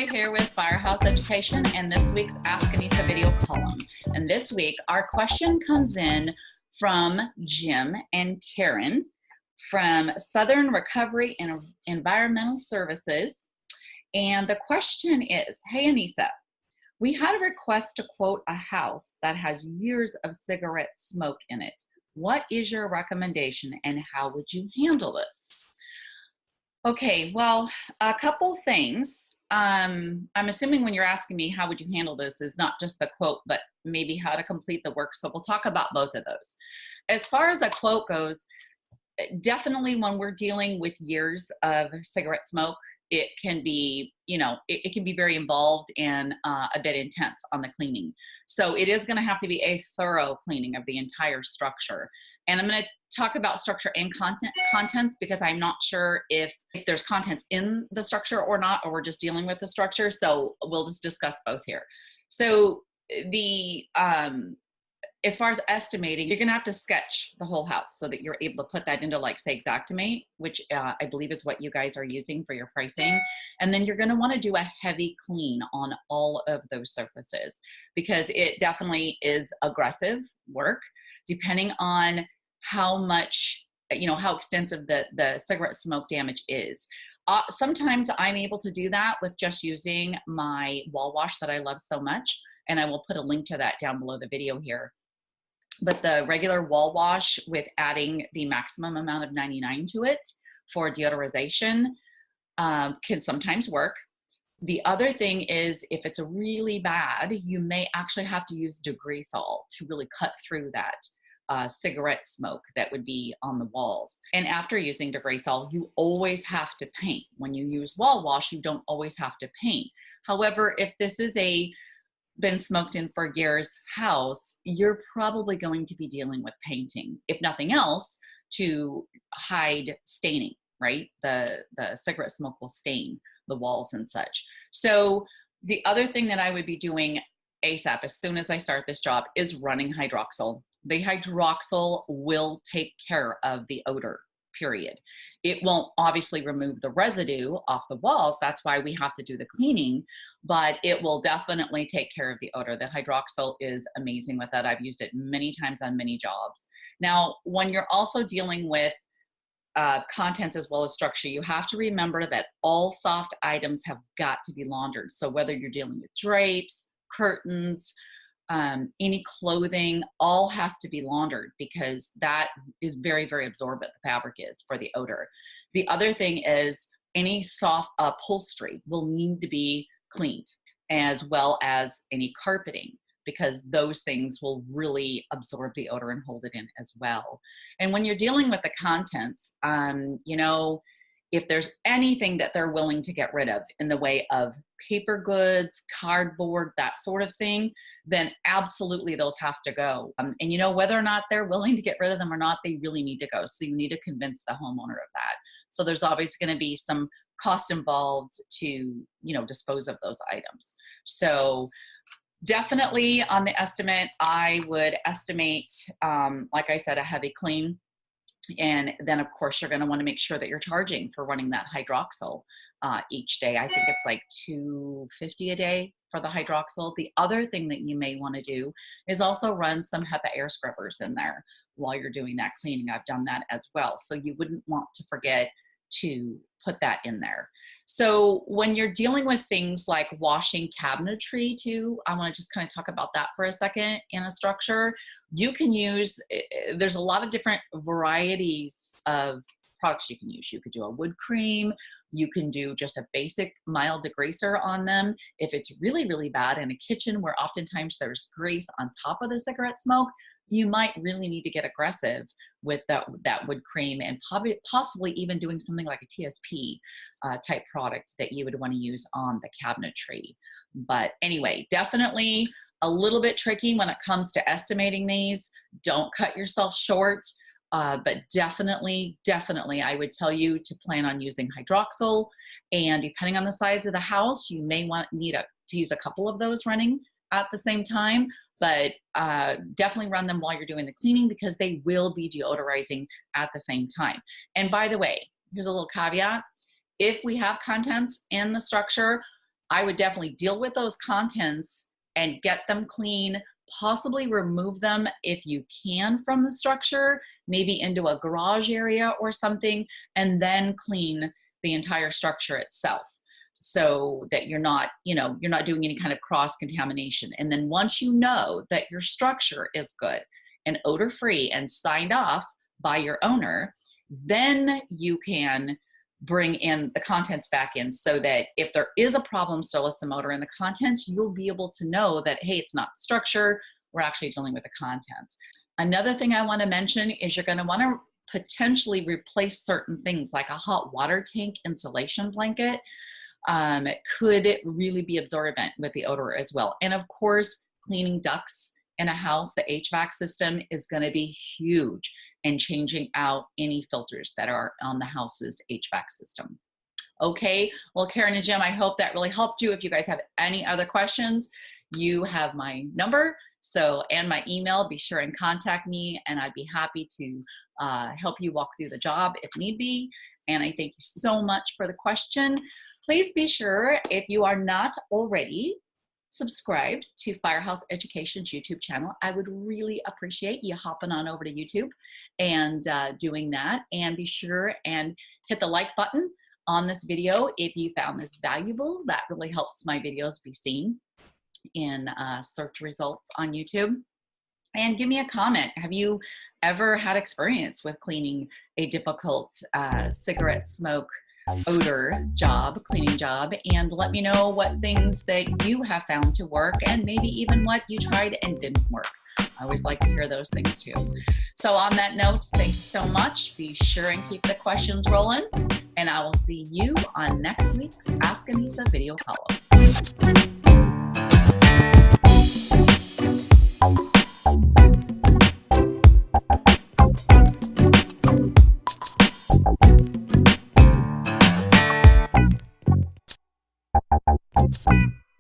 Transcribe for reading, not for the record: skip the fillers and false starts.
Lori here with Firehouse Education and this week's Ask Anissa video column. And this week, our question comes in from Jim and Karen from Southern Recovery and Environmental Services. And the question is, hey Anissa, we had a request to quote a house that has years of cigarette smoke in it. What is your recommendation and how would you handle this? Okay, well, a couple things. I'm assuming when you're asking me how would you handle this is not just the quote, but maybe how to complete the work. So we'll talk about both of those. As far as a quote goes, definitely when we're dealing with years of cigarette smoke, it can be, it can be very involved and a bit intense on the cleaning. So it is going to have to be a thorough cleaning of the entire structure. And I'm going to talk about structure and contents because I'm not sure if there's contents in the structure or not, or we're just dealing with the structure. So we'll just discuss both here. So as far as estimating, you're going to have to sketch the whole house so that you're able to put that into, like, say, Xactimate, which I believe is what you guys are using for your pricing. And then you're going to want to do a heavy clean on all of those surfaces because it definitely is aggressive work depending on how much, how extensive the cigarette smoke damage is. Sometimes I'm able to do that with just using my wall wash that I love so much. And I will put a link to that down below the video here. But the regular wall wash with adding the maximum amount of 99 to it for deodorization can sometimes work. The other thing is if it's really bad, you may actually have to use Degreasol to really cut through that cigarette smoke that would be on the walls. And after using Degreasol, you always have to paint. When you use wall wash, you don't always have to paint. However, if this is been smoked in for years house, you're probably going to be dealing with painting, if nothing else, to hide staining, right? The cigarette smoke will stain the walls and such. So the other thing that I would be doing ASAP, as soon as I start this job, is running hydroxyl. The hydroxyl will take care of the odor, period. It won't obviously remove the residue off the walls. That's why we have to do the cleaning, but it will definitely take care of the odor. The hydroxyl is amazing with that. I've used it many times on many jobs. Now, when you're also dealing with contents as well as structure, you have to remember that all soft items have got to be laundered. So whether you're dealing with drapes, curtains, any clothing, all has to be laundered because that is very, very absorbent, the fabric is, for the odor. The other thing is any soft upholstery will need to be cleaned, as well as any carpeting, because those things will really absorb the odor and hold it in as well. And when you're dealing with the contents, if there's anything that they're willing to get rid of in the way of paper goods, cardboard, that sort of thing, then absolutely those have to go. And whether or not they're willing to get rid of them or not, they really need to go. So you need to convince the homeowner of that. So there's obviously going to be some cost involved to, dispose of those items. So definitely on the estimate, I would estimate, like I said, a heavy clean. And then, of course, you're going to want to make sure that you're charging for running that hydroxyl each day. I think it's like $250 a day for the hydroxyl. The other thing that you may want to do is also run some HEPA air scrubbers in there while you're doing that cleaning. I've done that as well. So you wouldn't want to forget to put that in there. So when you're dealing with things like washing cabinetry too, I want to just kind of talk about that for a second in a structure. You can use, there's a lot of different varieties of products you can use. You could do a wood cream. You can do just a basic mild degreaser on them. If it's really, really bad in a kitchen where oftentimes there's grease on top of the cigarette smoke, you might really need to get aggressive with that wood cream and possibly even doing something like a TSP type product that you would want to use on the cabinetry. But anyway, definitely a little bit tricky when it comes to estimating these. Don't cut yourself short. But definitely, I would tell you to plan on using hydroxyl. And depending on the size of the house, you may need to use a couple of those running at the same time. But definitely run them while you're doing the cleaning because they will be deodorizing at the same time. And by the way, here's a little caveat. If we have contents in the structure, I would definitely deal with those contents and get them clean, possibly remove them if you can from the structure, maybe into a garage area or something, and then clean the entire structure itself, so that you're not, you're not doing any kind of cross contamination. And then once you know that your structure is good and odor free and signed off by your owner, then you can bring in the contents back in, so that if there is a problem still with some odor in the contents, you'll be able to know that, hey, it's not the structure, we're actually dealing with the contents. Another thing I want to mention is you're going to want to potentially replace certain things, like a hot water tank insulation blanket. It could really be absorbent with the odor as well. And of course, cleaning ducts in a house, the HVAC system is going to be huge, and changing out any filters that are on the house's HVAC system. Okay, well, Karen and Jim, I hope that really helped you. If you guys have any other questions, you have my number, and my email. Be sure and contact me, and I'd be happy to help you walk through the job if need be. And I thank you so much for the question. Please be sure, if you are not already subscribed to Firehouse Education's YouTube channel, I would really appreciate you hopping on over to YouTube and doing that. And be sure and hit the like button on this video if you found this valuable. That really helps my videos be seen in search results on YouTube. And give me a comment. Have you ever had experience with cleaning a difficult cigarette smoke odor cleaning job? And let me know what things that you have found to work, and maybe even what you tried and didn't work. I always like to hear those things too. So on that note, thank you so much. Be sure and keep the questions rolling, and I will see you on next week's Ask Anissa video follow-up.